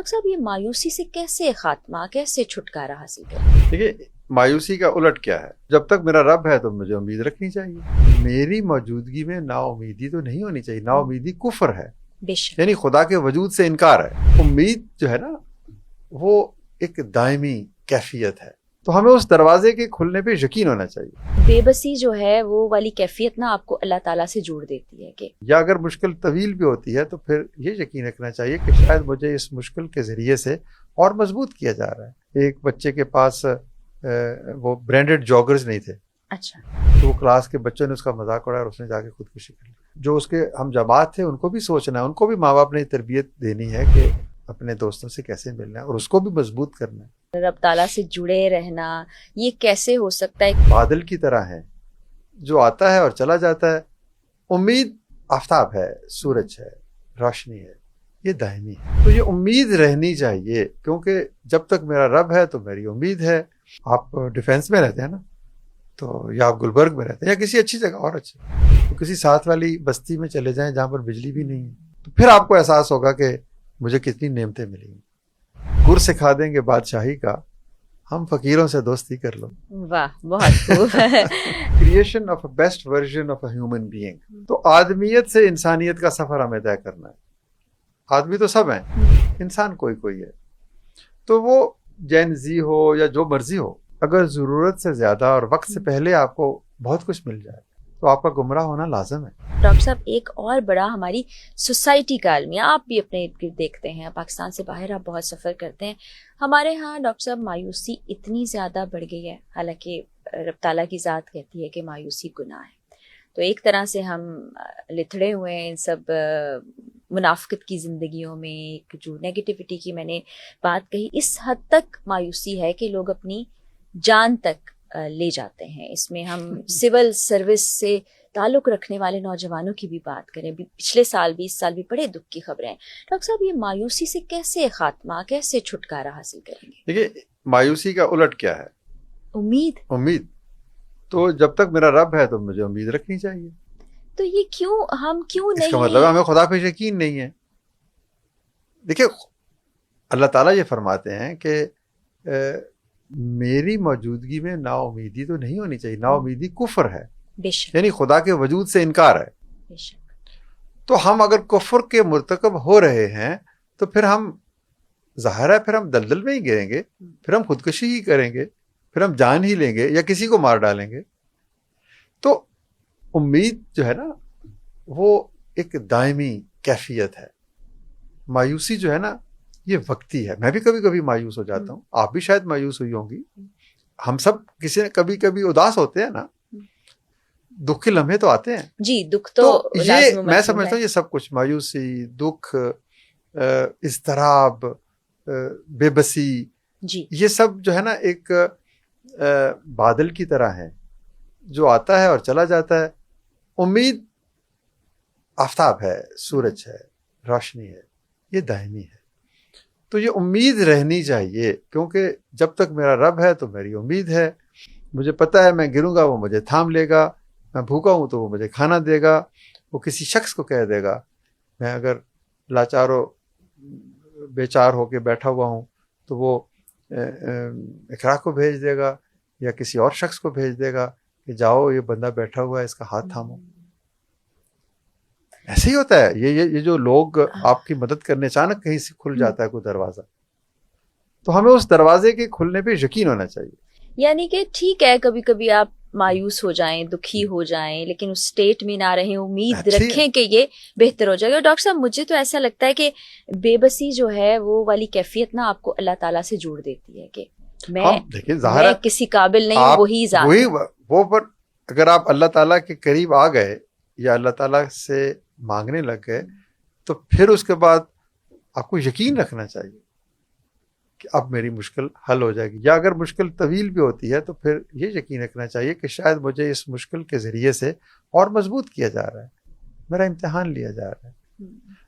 Doctor صاحب یہ مایوسی سے کیسے خاتمہ، کیسے چھٹکارا حاصل کریں؟ دیکھیے مایوسی کا الٹ کیا ہے، جب تک میرا رب ہے تو مجھے امید رکھنی چاہیے. میری موجودگی میں نا امیدی تو نہیں ہونی چاہیے. نا امیدی کفر ہے، بے شک. یعنی خدا کے وجود سے انکار ہے. امید جو ہے نا وہ ایک دائمی کیفیت ہے، تو ہمیں اس دروازے کے کھلنے پہ یقین ہونا چاہیے. بے بسی جو ہے وہ والی کیفیت نا آپ کو اللہ تعالیٰ سے جوڑ دیتی ہے کہ یا اگر مشکل طویل بھی ہوتی ہے تو پھر یہ یقین رکھنا چاہیے کہ شاید مجھے اس مشکل کے ذریعے سے اور مضبوط کیا جا رہا ہے. ایک بچے کے پاس وہ برانڈڈ جاگرز نہیں تھے، اچھا تو وہ کلاس کے بچوں نے اس کا مذاق اڑایا اور اس نے جا کے خودکشی کر لی. جو اس کے ہم جماعت تھے ان کو بھی سوچنا ہے، ان کو بھی ماں باپ نے تربیت دینی ہے کہ اپنے دوستوں سے کیسے ملنا ہے اور اس کو بھی مضبوط کرنا ہے. رب تعالیٰ سے جڑے رہنا یہ کیسے ہو سکتا ہے؟ بادل کی طرح ہے جو آتا ہے اور چلا جاتا ہے. امید آفتاب ہے، سورج ہے، روشنی ہے، یہ دائمی ہے. تو یہ امید رہنی چاہیے، کیونکہ جب تک میرا رب ہے تو میری امید ہے. آپ ڈیفینس میں رہتے ہیں نا، تو یا آپ گلبرگ میں رہتے ہیں یا کسی اچھی جگہ اور اچھی، تو کسی ساتھ والی بستی میں چلے جائیں جہاں پر بجلی بھی نہیں ہے، تو پھر آپ کو احساس ہوگا کہ مجھے کتنی نعمتیں ملی ہیں. گر سکھا دیں گے بادشاہی کا، ہم فقیروں سے دوستی کر لو. واہ بہت خوب. Creation of a best version of a human being. تو آدمیت سے انسانیت کا سفر ہمیں طے کرنا ہے. آدمی تو سب ہیں، انسان کوئی کوئی ہے. تو وہ جین زی ہو یا جو مرضی ہو، اگر ضرورت سے زیادہ اور وقت سے پہلے آپ کو بہت کچھ مل جائے تو آپ کا گمراہ ہونا لازم ہے. ڈاکٹر صاحب ایک اور بڑا ہماری سوسائٹی کا المیہ، آپ بھی اپنے ارد گرد دیکھتے ہیں، پاکستان سے باہر آپ بہت سفر کرتے ہیں، ہمارے ہاں ڈاکٹر صاحب مایوسی اتنی زیادہ بڑھ گئی ہے، حالانکہ رب تعالیٰ کی ذات کہتی ہے کہ مایوسی گناہ ہے. تو ایک طرح سے ہم لتھڑے ہوئے ہیں ان سب منافقت کی زندگیوں میں. ایک جو نیگیٹیوٹی کی میں نے بات کہی، اس حد تک مایوسی ہے کہ لوگ اپنی جان تک لے جاتے ہیں. اس میں ہم سول سروس سے تعلق رکھنے والے نوجوانوں کی بھی بات کریں، پچھلے سال بھی اس سال بھی بڑے دکھ کی خبریں ہیں. ڈاکٹر صاحب یہ مایوسی سے کیسے خاتمہ، کیسے چھٹکارا حاصل کریں گے؟ دیکھیے مایوسی کا الٹ کیا ہے، امید. تو جب تک میرا رب ہے تو مجھے امید رکھنی چاہیے. تو یہ کیوں نہیں؟ اس کا مطلب ہمیں خدا پہ یقین نہیں ہے. دیکھیے اللہ تعالیٰ یہ فرماتے ہیں کہ میری موجودگی میں نا امیدی تو نہیں ہونی چاہیے. نا امیدی کفر ہے، بے شک. یعنی خدا کے وجود سے انکار ہے. بے شک. تو ہم اگر کفر کے مرتکب ہو رہے ہیں تو پھر ہم ظاہر ہے پھر ہم دلدل میں ہی گریں گے، پھر ہم خودکشی ہی کریں گے، پھر ہم جان ہی لیں گے یا کسی کو مار ڈالیں گے. تو امید جو ہے نا وہ ایک دائمی کیفیت ہے. مایوسی جو ہے نا یہ وقتی ہے. میں بھی کبھی کبھی مایوس ہو جاتا ہوں، آپ بھی شاید مایوس ہوئی ہوں گی. ہم سب کسی نے کبھی کبھی اداس ہوتے ہیں نا، دکھ کے لمحے تو آتے ہیں. جی دکھ تو یہ میں سمجھتا ہوں یہ سب کچھ مایوسی، دکھ، اضطراب، بے بسی، جی یہ سب جو ہے نا ایک بادل کی طرح ہے جو آتا ہے اور چلا جاتا ہے. امید آفتاب ہے، سورج ہے، روشنی ہے، یہ دائمی ہے. تو یہ امید رہنی چاہیے، کیونکہ جب تک میرا رب ہے تو میری امید ہے. مجھے پتہ ہے میں گروں گا وہ مجھے تھام لے گا، میں بھوکا ہوں تو وہ مجھے کھانا دے گا. وہ کسی شخص کو کہہ دے گا، میں اگر لاچار و بیچار ہو کے بیٹھا ہوا ہوں تو وہ اقرا کو بھیج دے گا یا کسی اور شخص کو بھیج دے گا کہ جاؤ یہ بندہ بیٹھا ہوا ہے اس کا ہاتھ تھامو. ایسے ہی ہوتا ہے. یہ جو لوگ آپ کی مدد کرنے اچانک کہیں سے کھل جاتا ہے کوئی دروازہ، تو ہمیں اس دروازے کے کھلنے پہ یقین ہونا چاہیے. یعنی کہ ٹھیک ہے کبھی کبھی آپ مایوس ہو جائیں، دکھی ہو جائیں، لیکن اس سٹیٹ میں نہ رہیں، امید رکھیں کہ یہ بہتر ہو جائے گا. ڈاکٹر صاحب مجھے تو ایسا لگتا ہے کہ بے بسی جو ہے وہ والی کیفیت نا آپ کو اللہ تعالیٰ سے جوڑ دیتی ہے کہ میں کسی قابل نہیں ہوں، وہی ذات ہے. وہ پر اگر آپ اللہ تعالیٰ کے قریب آ گئے یا اللہ تعالیٰ سے مانگنے لگ گئے تو پھر اس کے بعد آپ کو یقین رکھنا چاہیے کہ اب میری مشکل حل ہو جائے گی. یا اگر مشکل طویل بھی ہوتی ہے تو پھر یہ یقین رکھنا چاہیے کہ شاید مجھے اس مشکل کے ذریعے سے اور مضبوط کیا جا رہا ہے، میرا امتحان لیا جا رہا ہے.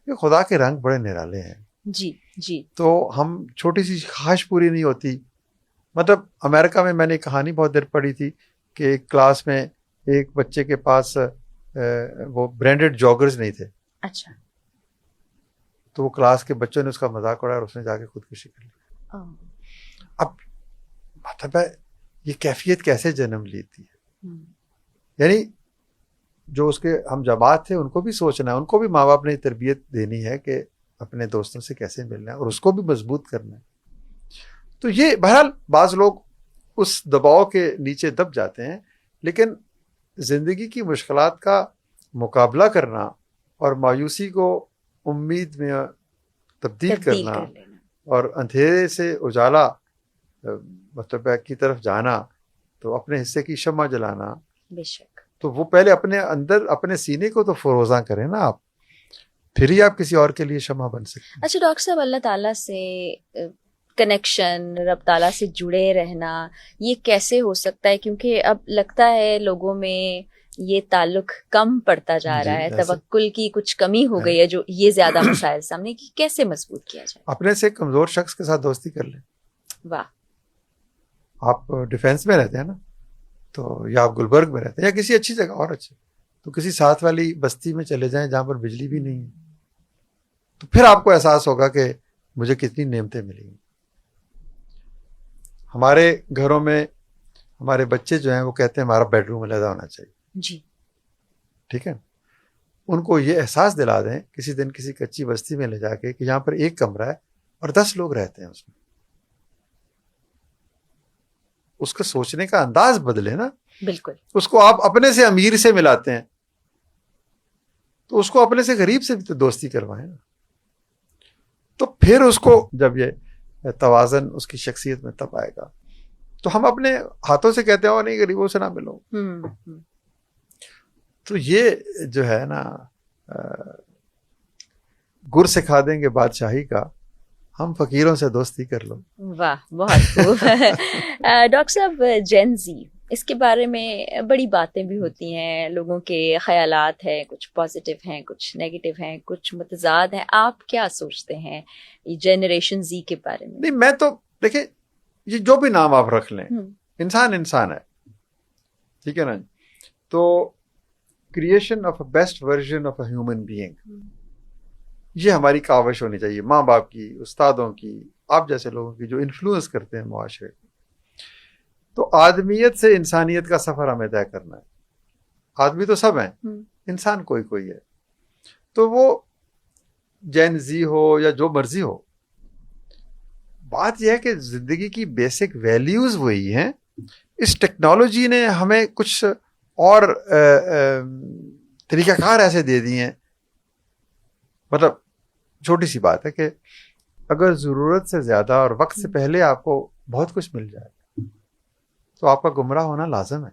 یہ خدا کے رنگ بڑے نرالے ہیں. جی جی. تو ہم چھوٹی سی خواہش پوری نہیں ہوتی. مطلب امریکہ میں نے ایک کہانی بہت دیر پڑھی تھی کہ ایک کلاس میں ایک بچے کے پاس وہ برانڈڈ جاگرز نہیں تھے. اچھا. تو وہ کلاس کے بچوں نے اس کا مذاق اڑایا اور اس نے جا کے خودکشی کر لی. اب مطلب ہے یہ کیفیت کیسے جنم لیتی ہے؟ یعنی جو اس کے ہم جماعت تھے ان کو بھی سوچنا ہے, ان کو بھی ماں باپ نے تربیت دینی ہے کہ اپنے دوستوں سے کیسے ملنا ہے اور اس کو بھی مضبوط کرنا ہے. تو یہ بہرحال بعض لوگ اس دباؤ کے نیچے دب جاتے ہیں, لیکن زندگی کی مشکلات کا مقابلہ کرنا اور مایوسی کو امید میں تبدیل کرنا اور اندھیرے سے اجالا مطلب کی طرف جانا, تو اپنے حصے کی شمع جلانا, بے شک, تو وہ پہلے اپنے اندر اپنے سینے کو تو فروزاں کریں نا آپ, پھر ہی آپ کسی اور کے لیے شمع بن سکتے ہیں. اچھا ڈاکٹر صاحب, اللہ تعالیٰ سے کنیکشن, رب تعالیٰ سے جڑے رہنا, یہ کیسے ہو سکتا ہے؟ کیونکہ اب لگتا ہے لوگوں میں یہ تعلق کم پڑتا جا رہا ہے, توکل کی کچھ کمی ہو گئی ہے, جو یہ زیادہ مسائل سامنے کی کیسے مضبوط کیا جائے؟ اپنے سے کمزور شخص کے ساتھ دوستی کر لیں. واہ. آپ ڈیفینس میں رہتے ہیں نا, تو یا آپ گلبرگ میں رہتے ہیں یا کسی اچھی جگہ اور اچھے, تو کسی ساتھ والی بستی میں چلے جائیں جہاں پر بجلی بھی نہیں ہے, تو پھر آپ کو احساس ہوگا کہ مجھے کتنی نعمتیں ملی ہیں. ہمارے گھروں میں ہمارے بچے جو ہیں وہ کہتے ہیں ہمارا بیڈ روم علیحدہ ہونا چاہیے. جی ٹھیک ہے, ان کو یہ احساس دلا دیں کسی دن کسی کچی بستی میں لے جا کے کہ یہاں پر ایک کمرہ ہے اور 10 لوگ رہتے ہیں اس میں. اس کا سوچنے کا انداز بدلے نا. بالکل. اس کو آپ اپنے سے امیر سے ملاتے ہیں تو اس کو اپنے سے غریب سے بھی تو دوستی کروائیں نا. تو پھر اس کو جب یہ توازن اس کی شخصیت میں تب آئے گا. تو ہم اپنے ہاتھوں سے کہتے ہیں نہیں غریبوں سے نہ ملو. تو یہ جو ہے نا گر سکھا دیں گے بادشاہی کا, ہم فقیروں سے دوستی کر لو. واہ, بہت خوب. ڈاکٹر صاحب, جین زی, اس کے بارے میں بڑی باتیں بھی ہوتی ہیں, لوگوں کے خیالات ہیں, کچھ پازیٹیو ہیں, کچھ نیگیٹو ہیں, کچھ متضاد ہیں. آپ کیا سوچتے ہیں جنریشن زی کے بارے میں؟ نہیں, میں تو دیکھیں یہ جو بھی نام آپ رکھ لیں, انسان ہے, ٹھیک ہے نا. تو creation of a best version of a human being, یہ ہماری کاوش ہونی چاہیے, ماں باپ کی, استادوں کی, آپ جیسے لوگوں کی جو انفلوئنس کرتے ہیں معاشرے کو. تو آدمیت سے انسانیت کا سفر ہمیں طے کرنا ہے. آدمی تو سب ہیں, انسان کوئی کوئی ہے. تو وہ جین زی ہو یا جو مرضی ہو, بات یہ ہے کہ زندگی کی بیسک ویلیوز وہی ہیں. اس ٹیکنالوجی نے ہمیں کچھ اور طریقہ کار ایسے دے دیے ہیں. مطلب چھوٹی سی بات ہے کہ اگر ضرورت سے زیادہ اور وقت سے پہلے آپ کو بہت کچھ مل جائے تو آپ کا گمراہ ہونا لازم ہے.